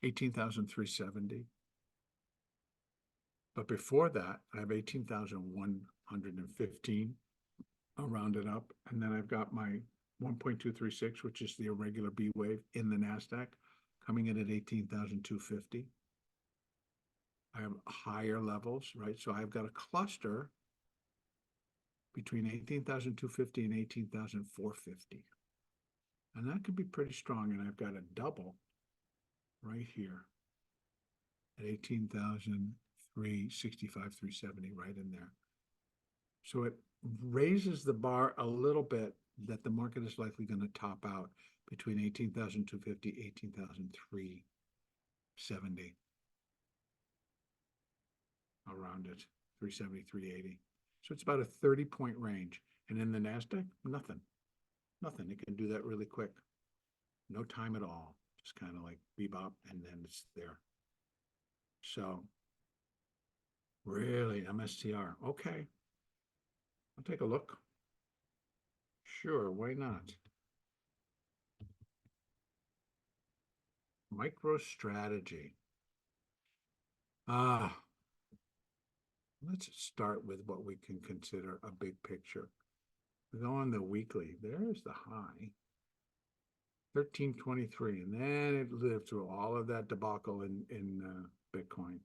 18,370. But before that, I have 18,115. I'll round it up. And then I've got my 1.236, which is the irregular B wave in the NASDAQ, coming in at 18,250. I have higher levels, right? So I've got a cluster between 18,250 and 18,450. And that could be pretty strong. And I've got a double right here at 18,365, 370, right in there. So it raises the bar a little bit that the market is likely going to top out between 18,250, 18,370. Around it, 370, 380. So it's about a 30-point range. And in the NASDAQ, nothing. It can do that really quick. No time at all. Just kind of like bebop, and then it's there. So really, MSTR. Okay. I'll take a look. Sure, why not? MicroStrategy. Let's start with what we can consider a big picture. We go on the weekly. There's the high. 1323, and then it lived through all of that debacle in Bitcoin.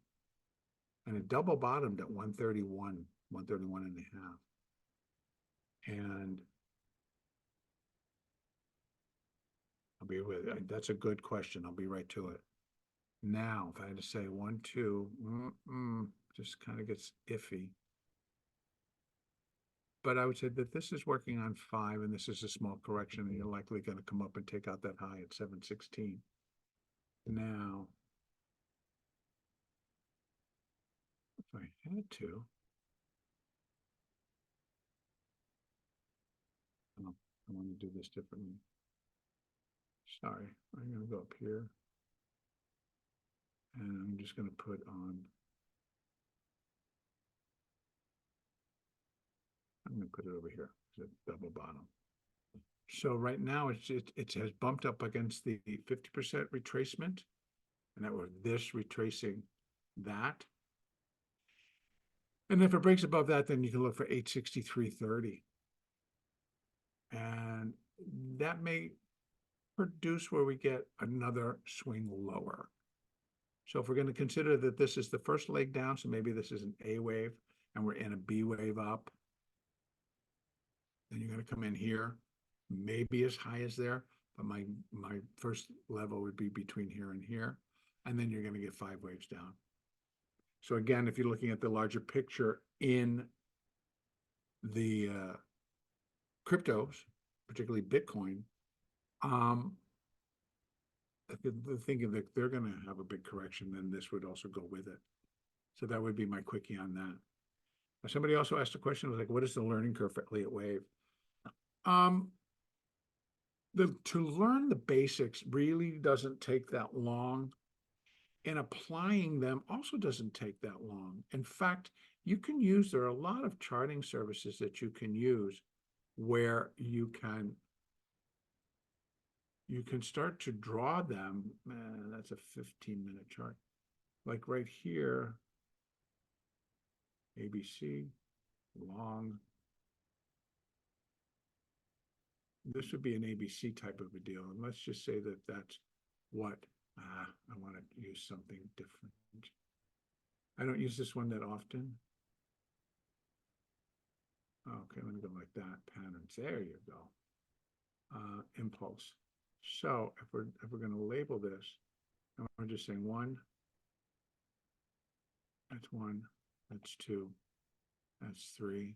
And it double bottomed at 131, 131 and a half. And I'll be with it. That's a good question. I'll be right to it. Now, if I had to say 1, 2, just kind of gets iffy. but I would say that this is working on 5, and this is a small correction, and you're likely going to come up and take out that high at 716. Now, if I had to, oh, I want to do this differently. Sorry, I'm going to go up here, and I'm just going to put on, I'm going to put it over here. It's a double bottom. So right now it has bumped up against the 50% retracement, and that was this retracing that. And if it breaks above that, then you can look for 863.30. And that may produce where we get another swing lower. So if we're going to consider that this is the first leg down, so maybe this is an A wave and we're in a B wave up, then you're going to come in here, maybe as high as there, but my first level would be between here and here, and then you're going to get 5 waves down. So again, if you're looking at the larger picture in the cryptos, particularly Bitcoin, thinking that they're going to have a big correction, then this would also go with it. So that would be my quickie on that. Somebody also asked a question, was like, what is the learning curve for Elliott Wave? To learn the basics really doesn't take that long, and applying them also doesn't take that long. In fact, there are a lot of charting services that you can use where you can start to draw them. That's a 15-minute chart. Like right here, ABC, long. This would be an ABC type of a deal. And let's just say that that's what I want to use something different. I don't use this one that often. Okay, let me go like that. Patterns. There you go. Impulse. So if we're going to label this, and we're just saying 1, that's 1, that's 2, that's 3,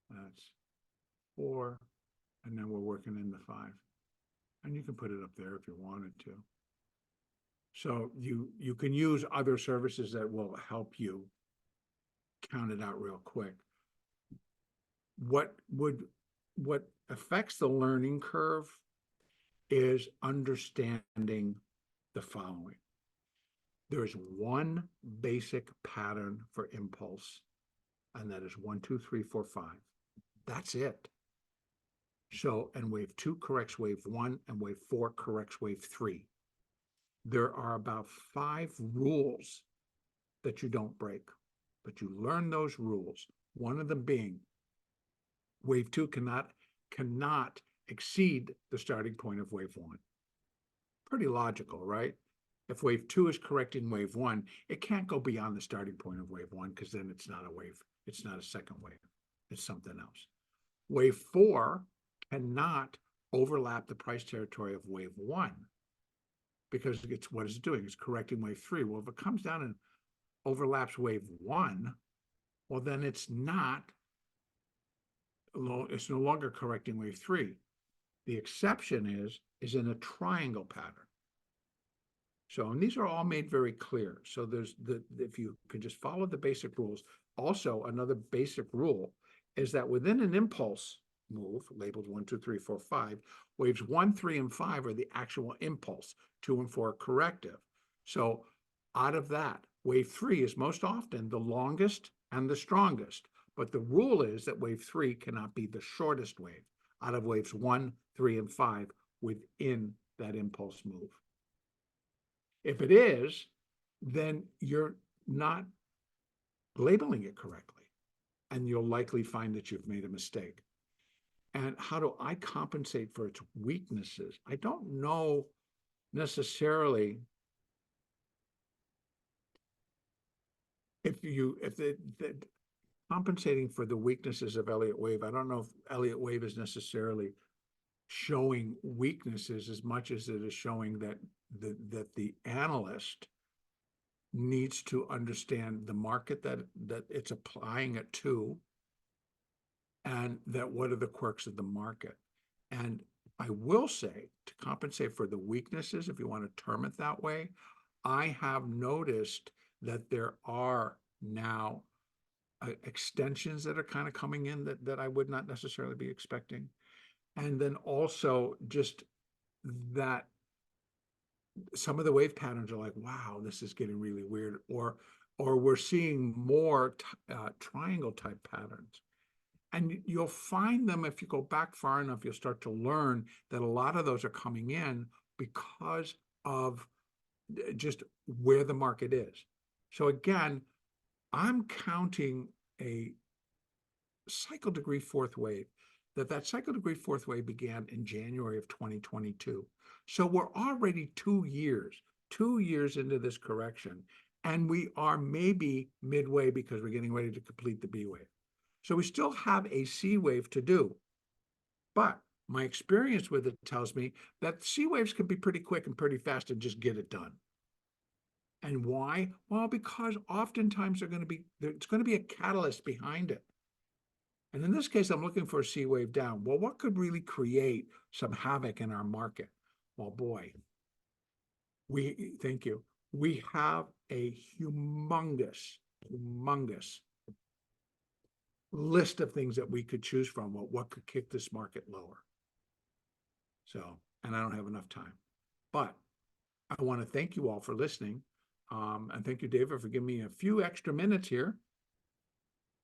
that's 4, and then we're working in the 5. And you can put it up there if you wanted to. So you can use other services that will help you count it out real quick. What affects the learning curve is understanding the following. There's one basic pattern for impulse, and that is 1, 2, 3, 4, 5. That's it. So, and wave 2 corrects wave 1, and wave 4 corrects wave 3. There are about 5 rules that you don't break, but you learn those rules. One of them being wave 2 cannot exceed the starting point of wave 1. Pretty logical, right? If wave 2 is correcting wave 1, it can't go beyond the starting point of wave 1, because then it's not a wave. It's not a second wave. It's something else. Wave 4 cannot overlap the price territory of wave 1, because what is it doing? It's correcting wave 3. Well, if it comes down and overlaps wave 1, well, then it's no longer correcting wave 3. The exception is in a triangle pattern. So, and these are all made very clear. So if you can just follow the basic rules. Also, another basic rule is that within an impulse move, labeled 1, 2, 3, 4, 5, waves 1, 3, and 5 are the actual impulse, 2 and 4 are corrective. So out of that, wave 3 is most often the longest and the strongest. But the rule is that wave 3 cannot be the shortest wave out of waves 1, 3, and 5 within that impulse move. If it is, then you're not labeling it correctly, and you'll likely find that you've made a mistake. And how do I compensate for its weaknesses? I don't know necessarily if compensating for the weaknesses of Elliott Wave. I don't know if Elliott Wave is necessarily showing weaknesses as much as it is showing that the analyst needs to understand the market that it's applying it to, and that what are the quirks of the market. And I will say, to compensate for the weaknesses, if you want to term it that way, I have noticed that there are now extensions that are kind of coming in that I would not necessarily be expecting. And then also just that some of the wave patterns are like, wow, this is getting really weird, or we're seeing more triangle type patterns. And you'll find them, if you go back far enough, you'll start to learn that a lot of those are coming in because of just where the market is. So again, I'm counting a cycle degree fourth wave, that cycle degree fourth wave began in January of 2022. So we're already 2 years into this correction, and we are maybe midway because we're getting ready to complete the B wave. So we still have a C wave to do. But my experience with it tells me that C waves can be pretty quick and pretty fast and just get it done. And why? Well, because oftentimes there's going to be a catalyst behind it. And in this case, I'm looking for a C wave down. Well, what could really create some havoc in our market? Well, boy, thank you. We have a humongous list of things that we could choose from. Well, what could kick this market lower? So, and I don't have enough time, but I want to thank you all for listening. And thank you, David, for giving me a few extra minutes here.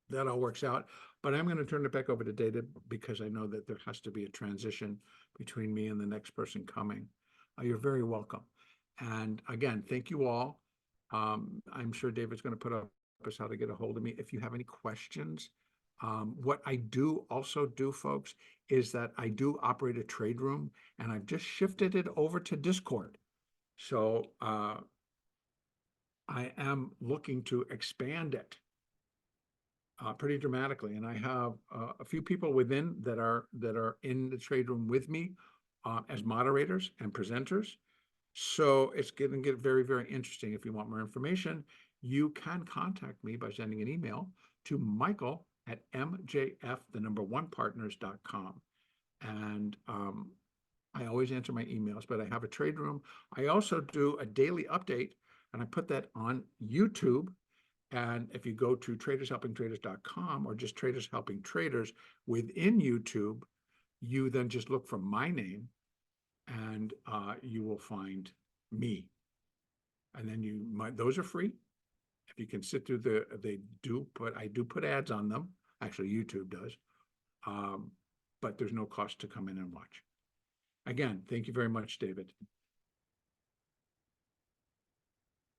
That all works out. But I'm going to turn it back over to David because I know that there has to be a transition between me and the next person coming. You're very welcome. And again, thank you all. I'm sure David's going to put up us how to get a hold of me. If you have any questions, what I do also do, folks, is that I do operate a trade room, and I've just shifted it over to Discord. So I am looking to expand it pretty dramatically, and I have a few people within that are in the trade room with me as moderators and presenters. So it's going to get very, very interesting. If you want more information, you can contact me by sending an email to michael@mjf1partners.com. And I always answer my emails, but I have a trade room. I also do a daily update, and I put that on YouTube. And if you go to tradershelpingtraders.com or just Traders Helping Traders within YouTube, you then just look for my name, and you will find me. And then those are free. If you can sit through I do put ads on them. Actually, YouTube does. But there's no cost to come in and watch. Again, thank you very much, David.